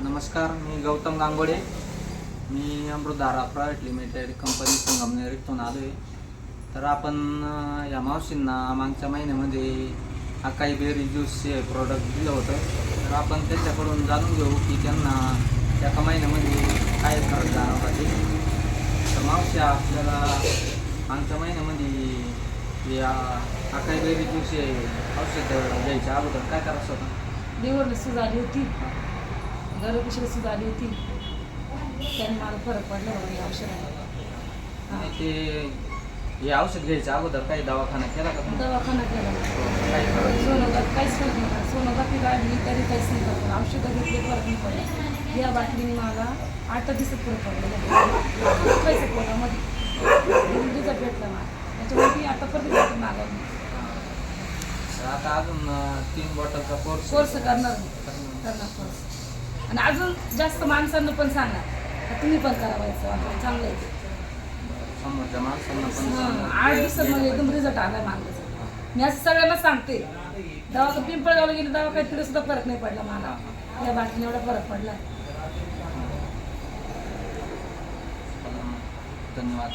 नमस्कार, मी गौतम गांगोडे. मी अमृतधारा private limited company Sangamner इथून आलो आहे. तर आपण या मावशींना मागच्या महिन्यामध्ये अकाई बेरी ज्यूस हे प्रोडक्ट दिलं होतं. तर आपण त्यांच्याकडून जाणून घेऊ की त्यांना एका महिन्यामध्ये काय फरक जाणवला ते. तर मावशी आपल्याला मागच्या महिन्यामध्ये या अकाई बेरी ज्यूस हे औषध घ्यायच्या अगोदर काय करायचं होतं? लिव्हरला सूज आली होती, गर्भपिशवीला सूज आली होती. त्याने मला फरक पडला म्हणून या औषधाने. आणि ते हे औषध घ्यायच्या अगोदर काही दवाखाना केला का तुम्ही? दवाखाना केला, काही फरक? सोनोग्राफी काहीच फरक नाही पडला. सोनोग्राफी काढली तरी काहीच नाही फरक पडला. औषधं घेतले फरक नाही पडला. या बाटलीने मला 8 दिवसात फरक पडलेला. पैसे पोटामध्ये रिझल्ट भेटला मला. त्याच्यामुळे आता परत बॉटल मागवली. तर आता अजून 3 बॉटलचा कोर्स करणार कोर्स. आणि अजून जास्त माणसांना पण सांगा का तुम्ही पण करावायचं, चांगलं आहे. समोरच्या माणसांना पण 8 दिवसामध्ये एकदम रिझल्ट आला मागचा. मी असं सगळ्यांना सांगते. दवाखान्यात पिंपळगावला गेली, दवाखान्यात तिथे सुद्धा फरक नाही पडला मला. या बाटलीने एवढा फरक पडला. धन्यवाद.